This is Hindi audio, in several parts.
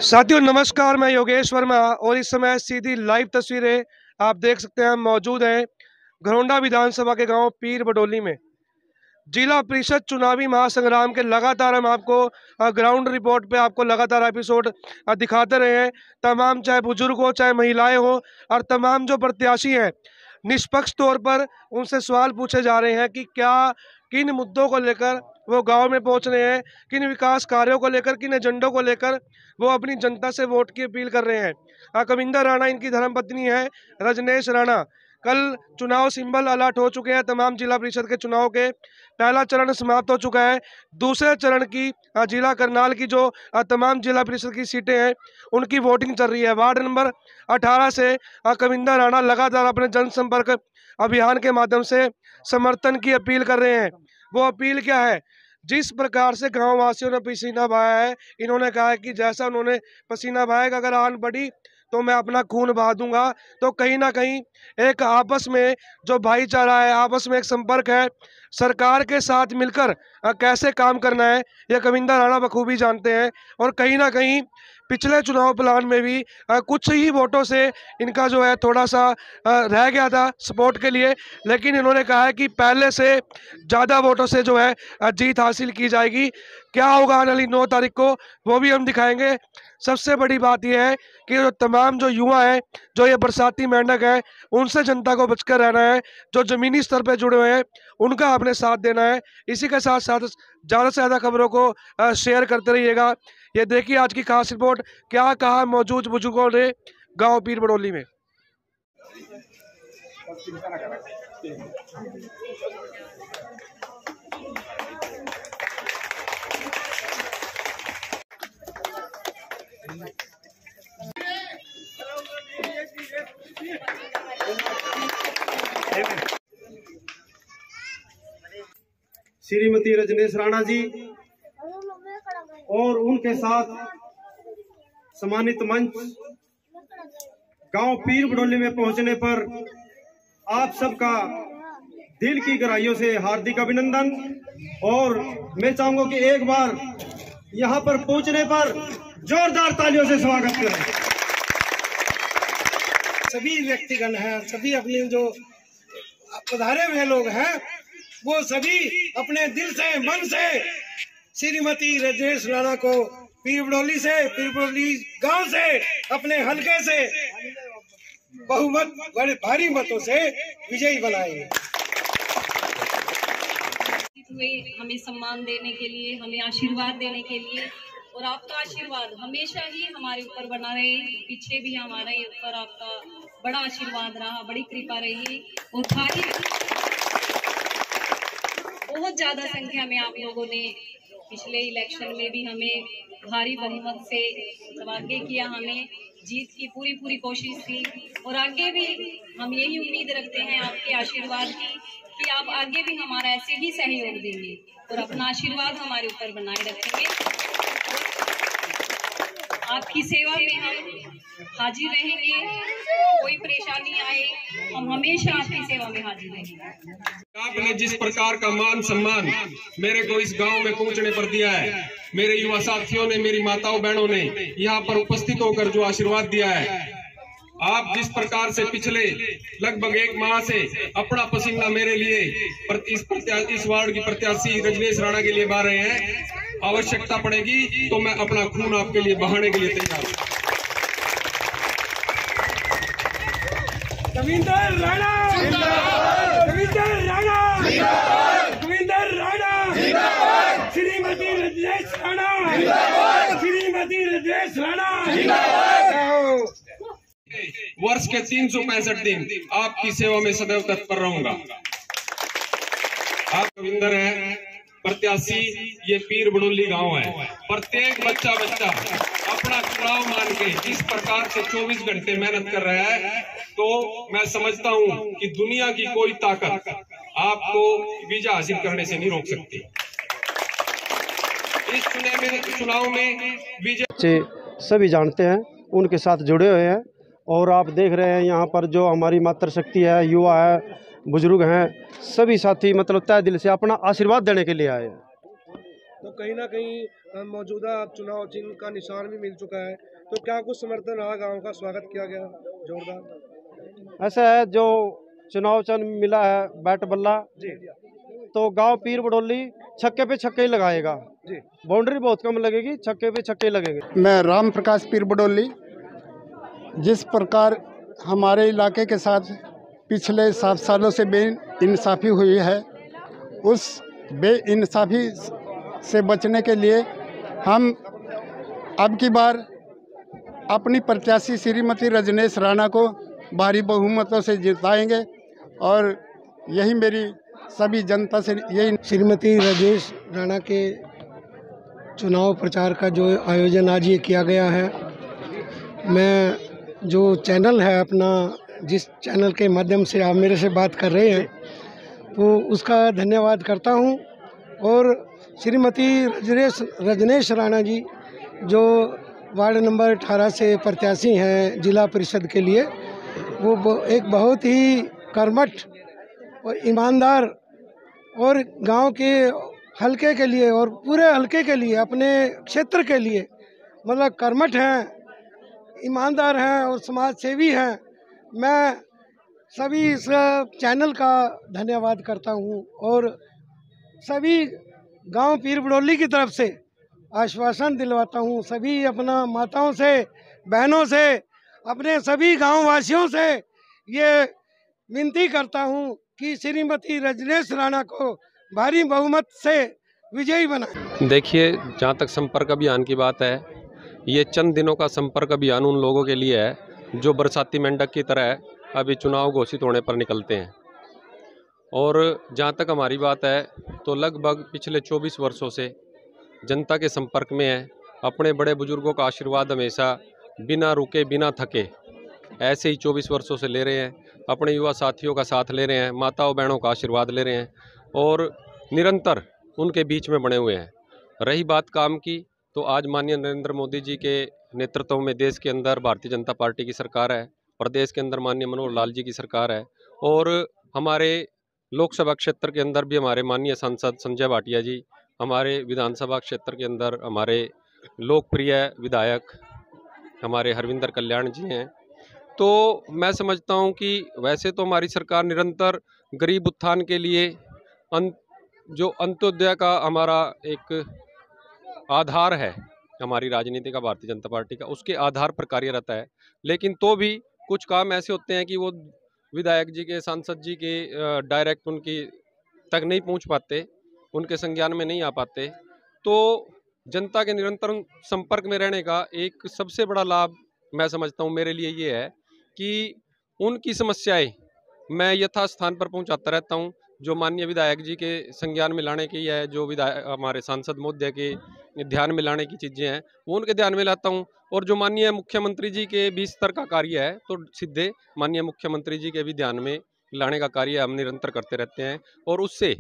साथियों नमस्कार, मैं योगेश वर्मा और इस समय सीधी लाइव तस्वीरें आप देख सकते हैं। मौजूद हैं घरौंडा विधानसभा के गांव पीर बडोली में जिला परिषद चुनावी महासंग्राम के लगातार हम आपको ग्राउंड रिपोर्ट पे आपको लगातार एपिसोड दिखाते रहे हैं। तमाम चाहे बुजुर्ग हो चाहे महिलाएं हो और तमाम जो प्रत्याशी हैं निष्पक्ष तौर पर उनसे सवाल पूछे जा रहे हैं कि क्या किन मुद्दों को लेकर वो गांव में पहुंच रहे हैं, किन विकास कार्यों को लेकर, किन एजेंडों को लेकर वो अपनी जनता से वोट की अपील कर रहे हैं। कविंदर राणा इनकी धर्मपत्नी है, रजनेश राणा। कल चुनाव सिंबल अलर्ट हो चुके हैं। तमाम जिला परिषद के चुनाव के पहला चरण समाप्त हो चुका है। दूसरे चरण की जिला करनाल की जो तमाम जिला परिषद की सीटें हैं उनकी वोटिंग चल रही है। वार्ड नंबर 18 से कविंदर राणा लगातार अपने जनसंपर्क अभियान के माध्यम से समर्थन की अपील कर रहे हैं। वो अपील क्या है? जिस प्रकार से गांव वासियों ने पसीना बहाया है, इन्होंने कहा है कि जैसा उन्होंने पसीना बहाया, अगर आन बढ़ी तो मैं अपना खून बहा दूंगा। तो कहीं ना कहीं एक आपस में जो भाईचारा है, आपस में एक संपर्क है, सरकार के साथ मिलकर कैसे काम करना है, यह कविंदर राणा बखूबी जानते हैं। और कहीं ना कहीं पिछले चुनाव प्लान में भी कुछ ही वोटों से इनका जो है थोड़ा सा रह गया था सपोर्ट के लिए, लेकिन इन्होंने कहा है कि पहले से ज़्यादा वोटों से जो है जीत हासिल की जाएगी। क्या होगा आने वाली 9 तारीख को वो भी हम दिखाएंगे। सबसे बड़ी बात यह है कि जो तमाम जो युवा हैं, जो ये बरसाती मेंढक है, उनसे जनता को बचकर रहना है। जो ज़मीनी स्तर पर जुड़े हुए हैं उनका आपने साथ देना है। इसी के साथ साथ ज़्यादा से ज़्यादा खबरों को शेयर करते रहिएगा। ये देखिए आज की खास रिपोर्ट, क्या कहा मौजूद बुजुर्गों ने गांव पीर बडोली में। श्रीमती रजनेश राणा जी और उनके साथ सम्मानित मंच गांव पीर बडोली में पहुंचने पर आप सबका दिल की गहराइयों से हार्दिक अभिनंदन। और मैं चाहूंगा कि एक बार यहां पर पहुंचने पर जोरदार तालियों से स्वागत करें। सभी व्यक्तिगण हैं, सभी अपने जो पधारे हुए लोग हैं वो सभी अपने दिल से मन से श्रीमती रजनेश राणा को पीर बडोली गांव से अपने हलके से बहुमत बड़े भारी मतों से विजयी बनाएंगे। हमें सम्मान देने के लिए, हमें आशीर्वाद देने के लिए, और आपका आशीर्वाद हमेशा ही हमारे ऊपर बना रहे। पीछे भी हमारे ऊपर आपका बड़ा आशीर्वाद रहा, बड़ी कृपा रही। और बहुत ज्यादा संख्या में आप लोगों ने पिछले इलेक्शन में भी हमें भारी बहुमत से आगे किया, हमें जीत की पूरी कोशिश की। और आगे भी हम यही उम्मीद रखते हैं आपके आशीर्वाद की कि आप आगे भी हमारा ऐसे ही सहयोग देंगे और अपना आशीर्वाद हमारे ऊपर बनाए रखेंगे। आपकी सेवा में हम हाजिर रहेंगे। कोई परेशानी आए, हम हमेशा आपकी सेवा में हाजिर रहेंगे। आपने जिस प्रकार का मान सम्मान मेरे को इस गांव में पहुंचने पर दिया है, मेरे युवा साथियों ने, मेरी माताओं बहनों ने यहां पर उपस्थित होकर जो आशीर्वाद दिया है, आप जिस प्रकार से पिछले लगभग 1 माह से अपना पसीना मेरे लिए इस वार्ड की प्रत्याशी रजनेश राणा के लिए बहा रहे हैं, आवश्यकता पड़ेगी तो मैं अपना खून आपके लिए बहाने के लिए तैयार हूं। कविंदर राणा, कविंदर राणा, कविंदर राणा, श्रीमती रजनेश राणा, श्रीमती रजनेश राणा। वर्ष के 365 दिन आपकी सेवा में सदैव तत्पर रहूंगा। आप कविंदर हैं, प्रत्याशी ये पीर बडोली गांव है। प्रत्येक बच्चा अपना चुनाव मान के इस प्रकार से 24 घंटे मेहनत कर रहा है, तो मैं समझता हूं कि दुनिया की कोई ताकत आपको विजय हासिल करने से नहीं रोक सकती। इस चुनाव में विजय सभी जानते हैं, उनके साथ जुड़े हुए हैं। और आप देख रहे हैं यहाँ पर जो हमारी मातृशक्ति है, युवा है, बुजुर्ग हैं, सभी साथी मतलब तय दिल से अपना आशीर्वाद देने के लिए आए हैं। तो कहीं ना कहीं मौजूदा चुनाव चिन्ह का निशान भी मिल चुका है, तो क्या कुछ समर्थन रहा, गांव का स्वागत किया गया जोरदार? ऐसा है, जो चुनाव चिन्ह मिला है बैट बल्ला, जी तो गांव पीर बडोली छक्के पे छक्के ही लगाएगा जी। बाउंड्री बहुत कम लगेगी, छक्के पे छक्के लगेंगे। मैं राम प्रकाश पीर बडोली, जिस प्रकार हमारे इलाके के साथ पिछले 7 सालों से बेइंसाफ़ी हुई है, उस बेइंसाफ़ी से बचने के लिए हम अब की बार अपनी प्रत्याशी श्रीमती रजनेश राणा को भारी बहुमतों से जिताएंगे और यही मेरी सभी जनता से यही। श्रीमती रजनेश राणा के चुनाव प्रचार का जो आयोजन आज ये किया गया है, मैं जो चैनल है अपना, जिस चैनल के माध्यम से आप मेरे से बात कर रहे हैं, तो उसका धन्यवाद करता हूं। और श्रीमती रजनेश राणा जी जो वार्ड नंबर 18 से प्रत्याशी हैं जिला परिषद के लिए, वो एक बहुत ही कर्मठ और ईमानदार और गांव के हलके के लिए और पूरे हलके के लिए, अपने क्षेत्र के लिए मतलब कर्मठ हैं, ईमानदार हैं और समाज सेवी हैं। मैं सभी इस चैनल का धन्यवाद करता हूं और सभी गांव पीर बडोली की तरफ से आश्वासन दिलवाता हूं, सभी अपना माताओं से, बहनों से, अपने सभी गांव वासियों से ये विनती करता हूं कि श्रीमती रजनेश राणा को भारी बहुमत से विजयी बनाएं। देखिए, जहाँ तक संपर्क अभियान की बात है, ये चंद दिनों का संपर्क अभियान उन लोगों के लिए है जो बरसाती मेंढक की तरह अभी चुनाव घोषित होने पर निकलते हैं। और जहाँ तक हमारी बात है, तो लगभग पिछले 24 वर्षों से जनता के संपर्क में है। अपने बड़े बुजुर्गों का आशीर्वाद हमेशा बिना रुके बिना थके ऐसे ही 24 वर्षों से ले रहे हैं। अपने युवा साथियों का साथ ले रहे हैं, माताओं बहनों का आशीर्वाद ले रहे हैं और निरंतर उनके बीच में बने हुए हैं। रही बात काम की, तो आज माननीय नरेंद्र मोदी जी के नेतृत्व में देश के अंदर भारतीय जनता पार्टी की सरकार है, प्रदेश के अंदर माननीय मनोहर लाल जी की सरकार है और हमारे लोकसभा क्षेत्र के अंदर भी हमारे माननीय सांसद संजय भाटिया जी, हमारे विधानसभा क्षेत्र के अंदर हमारे लोकप्रिय विधायक हमारे हरविंदर कल्याण जी हैं। तो मैं समझता हूं कि वैसे तो हमारी सरकार निरंतर गरीब उत्थान के लिए जो अंत्योदय का हमारा एक आधार है, हमारी राजनीति का, भारतीय जनता पार्टी का, उसके आधार पर कार्यरत है। लेकिन तो भी कुछ काम ऐसे होते हैं कि वो विधायक जी के, सांसद जी के डायरेक्ट उनकी तक नहीं पहुंच पाते, उनके संज्ञान में नहीं आ पाते। तो जनता के निरंतर संपर्क में रहने का एक सबसे बड़ा लाभ मैं समझता हूं मेरे लिए ये है कि उनकी समस्याएं मैं यथास्थान पर पहुंचाता रहता हूं। जो माननीय विधायक जी के संज्ञान में लाने की है, जो विधायक हमारे सांसद महोदय के ध्यान में लाने की चीज़ें हैं, वो उनके ध्यान में लाता हूं। और जो माननीय मुख्यमंत्री जी के भी स्तर का कार्य है, तो सीधे माननीय मुख्यमंत्री जी के भी ध्यान में लाने का कार्य हम निरंतर करते रहते हैं और उससे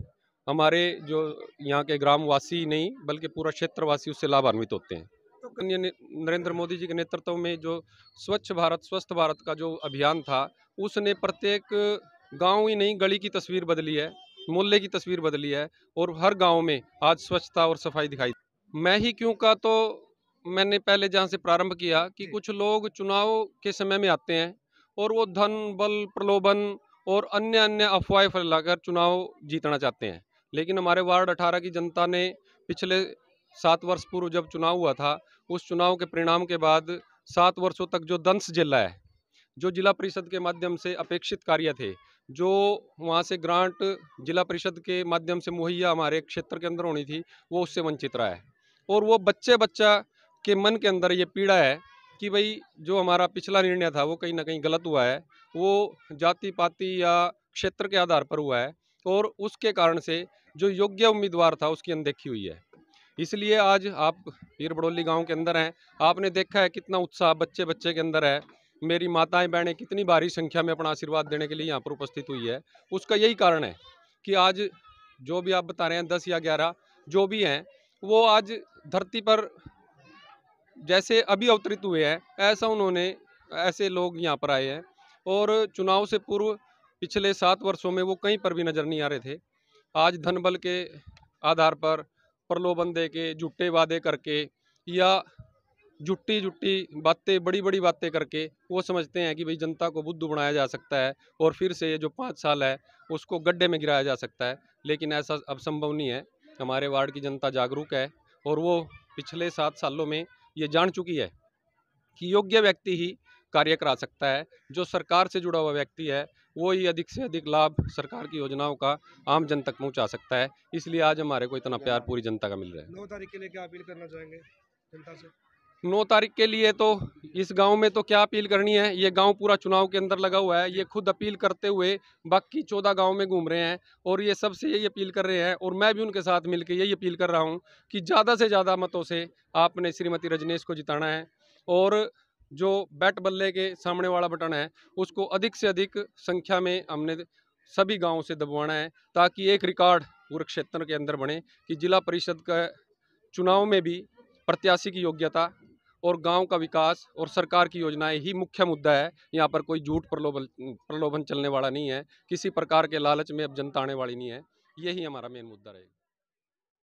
हमारे जो यहाँ के ग्रामवासी नहीं बल्कि पूरा क्षेत्रवासी उससे लाभान्वित होते हैं। तो माननीय नरेंद्र मोदी जी के नेतृत्व में जो स्वच्छ भारत स्वस्थ भारत का जो अभियान था, उसने प्रत्येक गांव ही नहीं गली की तस्वीर बदली है, मोहल्ले की तस्वीर बदली है और हर गांव में आज स्वच्छता और सफाई दिखाई। मैं ही क्यों का, तो मैंने पहले जहां से प्रारंभ किया कि कुछ लोग चुनाव के समय में आते हैं और वो धन बल प्रलोभन और अन्य अन्य अफवाहें फैलाकर चुनाव जीतना चाहते हैं। लेकिन हमारे वार्ड 18 की जनता ने पिछले 7 वर्ष पूर्व जब चुनाव हुआ था, उस चुनाव के परिणाम के बाद 7 वर्षों तक जो दंश झेला है, जो जिला परिषद के माध्यम से अपेक्षित कार्य थे, जो वहाँ से ग्रांट जिला परिषद के माध्यम से मुहैया हमारे क्षेत्र के अंदर होनी थी, वो उससे वंचित रहा है। और वो बच्चा के मन के अंदर ये पीड़ा है कि भाई जो हमारा पिछला निर्णय था वो कहीं ना कहीं गलत हुआ है, वो जाति पाति या क्षेत्र के आधार पर हुआ है और उसके कारण से जो योग्य उम्मीदवार था उसकी अनदेखी हुई है। इसलिए आज आप पीर बडोली गाँव के अंदर हैं, आपने देखा है कितना उत्साह बच्चे के अंदर है। मेरी माताएं बहनें कितनी भारी संख्या में अपना आशीर्वाद देने के लिए यहाँ पर उपस्थित हुई है। उसका यही कारण है कि आज जो भी आप बता रहे हैं 10 या 11 जो भी हैं, वो आज धरती पर जैसे अभी अवतरित हुए हैं, ऐसे लोग यहाँ पर आए हैं। और चुनाव से पूर्व पिछले 7 वर्षों में वो कहीं पर भी नज़र नहीं आ रहे थे। आज धन बल के आधार पर प्रलोभन दे के, झूठे वादे करके या झूठी बातें, बड़ी बड़ी बातें करके वो समझते हैं कि भाई जनता को बुद्धू बनाया जा सकता है और फिर से ये जो 5 साल है उसको गड्ढे में गिराया जा सकता है। लेकिन ऐसा अब संभव नहीं है। हमारे वार्ड की जनता जागरूक है और वो पिछले 7 सालों में ये जान चुकी है कि योग्य व्यक्ति ही कार्य करा सकता है। जो सरकार से जुड़ा हुआ व्यक्ति है वो ही अधिक से अधिक लाभ सरकार की योजनाओं का आम जन तक पहुंचा सकता है। इसलिए आज हमारे को इतना प्यार पूरी जनता का मिल रहा है। 9 तारीख के लिए क्या अपील करना चाहेंगे जनता से? 9 तारीख के लिए तो इस गांव में तो क्या अपील करनी है, ये गांव पूरा चुनाव के अंदर लगा हुआ है। ये खुद अपील करते हुए बाकी 14 गांव में घूम रहे हैं और ये सबसे यही अपील कर रहे हैं और मैं भी उनके साथ मिलकर यही अपील कर रहा हूं कि ज़्यादा से ज़्यादा मतों से आपने श्रीमती रजनीश को जिताना है और जो बैट बल्ले के सामने वाला बटन है उसको अधिक से अधिक संख्या में हमने सभी गाँवों से दबवाना है, ताकि एक रिकॉर्ड पूरे क्षेत्र के अंदर बने कि जिला परिषद का चुनाव में भी प्रत्याशी की योग्यता और गांव का विकास और सरकार की योजनाएं ही मुख्य मुद्दा है। यहाँ पर कोई झूठ प्रलोभन चलने वाला नहीं है, किसी प्रकार के लालच में अब जनता आने वाली नहीं है। यही हमारा मेन मुद्दा रहेगा।